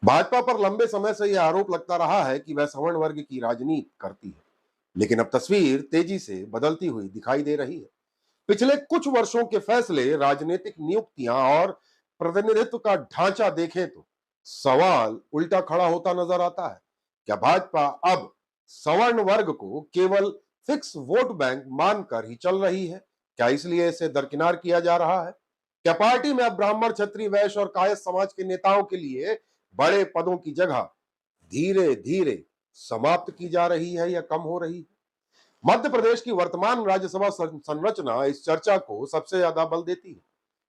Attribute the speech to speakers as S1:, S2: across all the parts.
S1: भाजपा पर लंबे समय से यह आरोप लगता रहा है कि वह सवर्ण वर्ग की राजनीति करती है, लेकिन अब तस्वीर तेजी से बदलती हुई दिखाई दे रही है। पिछले कुछ वर्षों के फैसले, राजनीतिक नियुक्तियां और प्रतिनिधित्व का ढांचा देखें तो सवाल उल्टा खड़ा होता नजर आता है। क्या भाजपा अब सवर्ण वर्ग को केवल फिक्स वोट बैंक मानकर ही चल रही है? क्या इसलिए इसे दरकिनार किया जा रहा है? क्या पार्टी में अब ब्राह्मण, क्षत्रिय, वैश्य और कायस्थ समाज के नेताओं के लिए बड़े पदों की जगह धीरे धीरे समाप्त की जा रही है या कम हो रही है? मध्य प्रदेश की वर्तमान राज्यसभा संरचना इस चर्चा को सबसे ज्यादा बल देती है।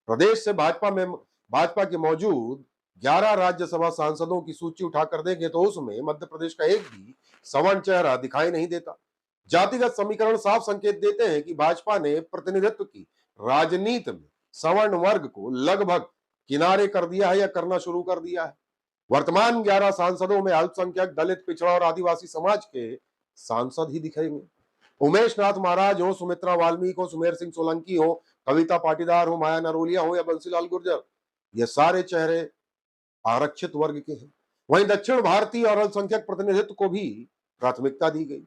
S1: प्रदेश से भाजपा के मौजूद 11 राज्यसभा सांसदों की सूची उठाकर देंगे तो उसमें मध्य प्रदेश का एक भी सवर्ण चेहरा दिखाई नहीं देता। जातिगत समीकरण साफ संकेत देते हैं कि भाजपा ने प्रतिनिधित्व की राजनीति में सवर्ण वर्ग को लगभग किनारे कर दिया है या करना शुरू कर दिया है। वर्तमान 11 सांसदों में अल्पसंख्यक, दलित, पिछड़ा और आदिवासी समाज के सांसद ही दिखेंगे। उमेश नाथ महाराज हो, सुमित्रा वाल्मीकि हो, सुमेर सिंह सोलंकी हो, कविता पाटीदार हो, माया नरोलिया हो या बंसीलाल गुर्जर, ये सारे चेहरे आरक्षित वर्ग के हैं। वहीं दक्षिण भारतीय और अल्पसंख्यक प्रतिनिधित्व को भी प्राथमिकता दी गई।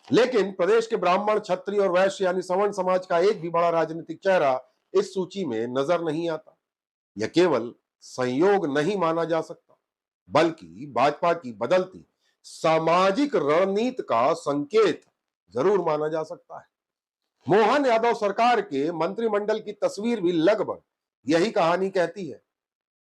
S1: लेकिन प्रदेश के ब्राह्मण, क्षत्रिय और वैश्य यानी सवर्ण समाज का एक भी बड़ा राजनीतिक चेहरा इस सूची में नजर नहीं आता। यह केवल संयोग नहीं माना जा सकता, बल्कि भाजपा की बदलती सामाजिक रणनीति का संकेत जरूर माना जा सकता है। मोहन यादव सरकार के मंत्रिमंडल की तस्वीर भी लगभग यही कहानी कहती है।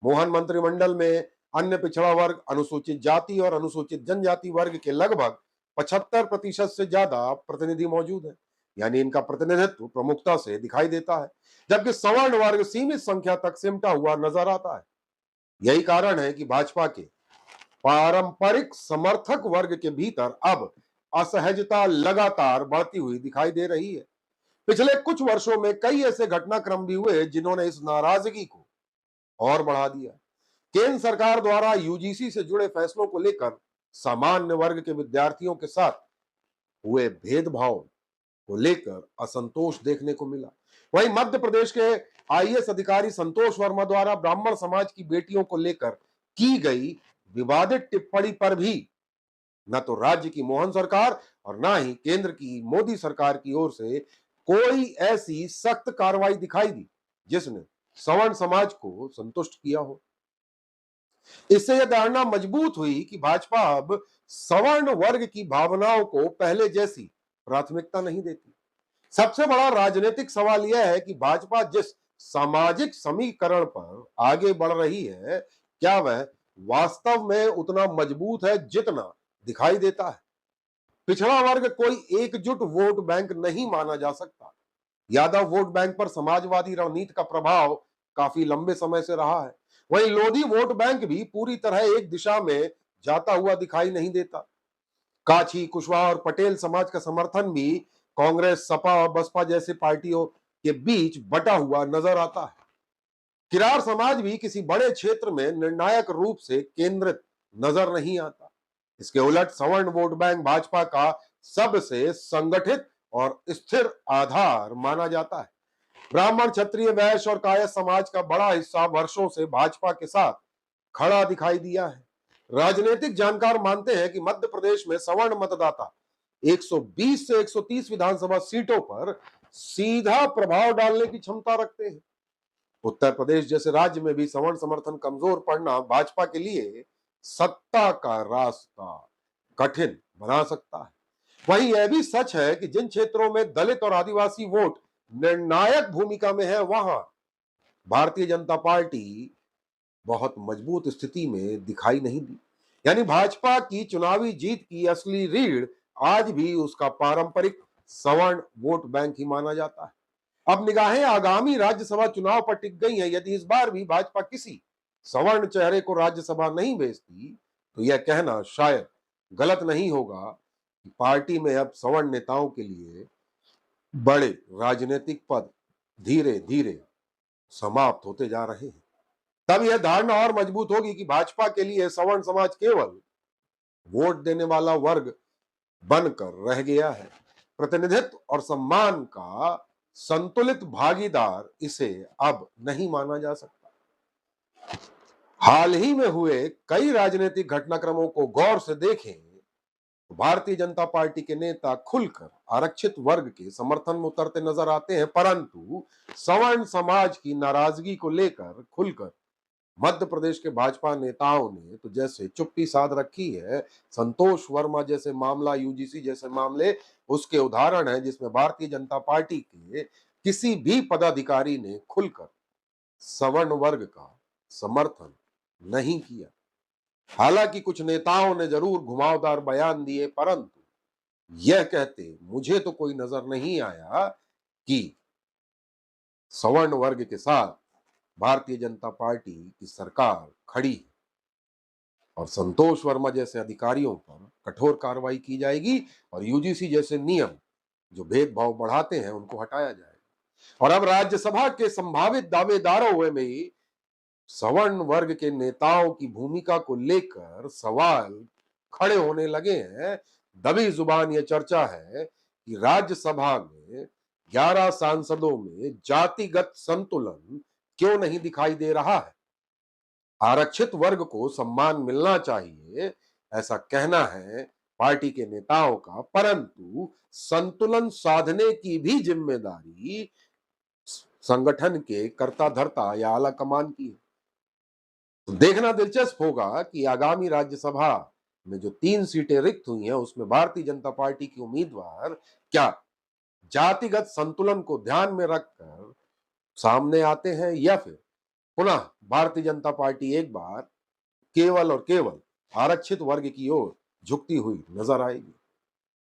S1: मोहन मंत्रिमंडल में अन्य पिछड़ा वर्ग, अनुसूचित जाति और अनुसूचित जनजाति वर्ग के लगभग 75% से ज्यादा प्रतिनिधि मौजूद है, यानी इनका प्रतिनिधित्व प्रमुखता से दिखाई देता है, जबकि सवर्ण वर्ग सीमित संख्या तक सिमटा हुआ नजर आता है। यही कारण है कि भाजपा के पारंपरिक समर्थक वर्ग के भीतर अब असहजता लगातार बढ़ती हुई दिखाई दे रही है। पिछले कुछ वर्षों में कई ऐसे घटनाक्रम भी हुए जिन्होंने इस नाराजगी को और बढ़ा दिया। केंद्र सरकार द्वारा यूजीसी से जुड़े फैसलों को लेकर सामान्य वर्ग के विद्यार्थियों के साथ हुए भेदभाव को लेकर असंतोष देखने को मिला। वहीं मध्य प्रदेश के आईएएस अधिकारी संतोष वर्मा द्वारा ब्राह्मण समाज की बेटियों को लेकर की गई विवादित टिप्पणी पर भी न तो राज्य की मोहन सरकार और न ही केंद्र की मोदी सरकार की ओर से कोई ऐसी सख्त कार्रवाई दिखाई दी जिसने सवर्ण समाज को संतुष्ट किया हो। इससे यह धारणा मजबूत हुई कि भाजपा अब सवर्ण वर्ग की भावनाओं को पहले जैसी प्राथमिकता नहीं देती। सबसे बड़ा राजनीतिक सवाल यह है कि भाजपा जिस सामाजिक समीकरण पर आगे बढ़ रही है, क्या वह वास्तव में उतना मजबूत है जितना दिखाई देता है? पिछड़ा वर्ग कोई एकजुट वोट बैंक नहीं माना जा सकता। यादव वोट बैंक पर समाजवादी रणनीति का प्रभाव काफी लंबे समय से रहा है। वहीं लोधी वोट बैंक भी पूरी तरह एक दिशा में जाता हुआ दिखाई नहीं देता। काछी, कुशवाहा और पटेल समाज का समर्थन भी कांग्रेस, सपा और बसपा जैसे पार्टियों के बीच बटा हुआ नजर आता है। किरार समाज भी किसी बड़े क्षेत्र में निर्णायक रूप से केंद्रित नजर नहीं आता। इसके उलट सवर्ण वोट बैंक भाजपा का सबसे संगठित और स्थिर आधार माना जाता है। ब्राह्मण, क्षत्रिय, वैश्य और कायस्थ समाज का बड़ा हिस्सा वर्षों से भाजपा के साथ खड़ा दिखाई दिया है। राजनीतिक जानकार मानते हैं कि मध्य प्रदेश में सवर्ण मतदाता 120 से 130 विधानसभा सीटों पर सीधा प्रभाव डालने की क्षमता रखते हैं। उत्तर प्रदेश जैसे राज्य में भी सवर्ण समर्थन कमजोर पड़ना भाजपा के लिए सत्ता का रास्ता कठिन बना सकता है। वहीं यह भी सच है कि जिन क्षेत्रों में दलित और आदिवासी वोट निर्णायक भूमिका में है, वहां भारतीय जनता पार्टी बहुत मजबूत स्थिति में दिखाई नहीं दी। यानी भाजपा की चुनावी जीत की असली रीढ़ आज भी उसका पारंपरिक सवर्ण वोट बैंक ही माना जाता है। अब निगाहें आगामी राज्यसभा चुनाव पर टिक गई हैं। यदि इस बार भी भाजपा किसी सवर्ण चेहरे को राज्यसभा नहीं भेजती तो यह कहना शायद गलत नहीं होगा कि पार्टी में अब सवर्ण नेताओं के लिए बड़े राजनीतिक पद धीरे धीरे समाप्त होते जा रहे हैं। तब यह धारणा और मजबूत होगी कि भाजपा के लिए सवर्ण समाज केवल वोट देने वाला वर्ग बनकर रह गया है। प्रतिनिधित्व और सम्मान का संतुलित भागीदार इसे अब नहीं माना जा सकता। हाल ही में हुए कई राजनीतिक घटनाक्रमों को गौर से देखें तो भारतीय जनता पार्टी के नेता खुलकर आरक्षित वर्ग के समर्थन में उतरते नजर आते हैं, परंतु सवर्ण समाज की नाराजगी को लेकर खुलकर मध्य प्रदेश के भाजपा नेताओं ने तो जैसे चुप्पी साध रखी है। संतोष वर्मा जैसे मामला, यूजीसी जैसे मामले उसके उदाहरण है, जिसमें भारतीय जनता पार्टी के किसी भी पदाधिकारी ने खुलकर सवर्ण वर्ग का समर्थन नहीं किया। हालांकि कुछ नेताओं ने जरूर घुमावदार बयान दिए, परंतु यह कहते मुझे तो कोई नजर नहीं आया कि सवर्ण वर्ग के साथ भारतीय जनता पार्टी की सरकार खड़ी है और संतोष वर्मा जैसे अधिकारियों पर कठोर कार्रवाई की जाएगी और यूजीसी जैसे नियम जो भेदभाव बढ़ाते हैं उनको हटाया जाएगा। और अब राज्यसभा के संभावित दावेदारों में ही सवर्ण वर्ग के नेताओं की भूमिका को लेकर सवाल खड़े होने लगे हैं। दबी जुबान यह चर्चा है कि राज्यसभा में 11 सांसदों में जातिगत संतुलन क्यों नहीं दिखाई दे रहा है। आरक्षित वर्ग को सम्मान मिलना चाहिए, ऐसा कहना है पार्टी के नेताओं का, परंतु संतुलन साधने की भी जिम्मेदारी संगठन के कर्ता धर्ता या आला कमान की है। तो देखना दिलचस्प होगा कि आगामी राज्यसभा में जो 3 सीटें रिक्त हुई हैं उसमें भारतीय जनता पार्टी की उम्मीदवार क्या जातिगत संतुलन को ध्यान में रखकर सामने आते हैं या फिर पुनः भारतीय जनता पार्टी एक बार केवल और केवल आरक्षित वर्ग की ओर झुकती हुई नजर आएगी।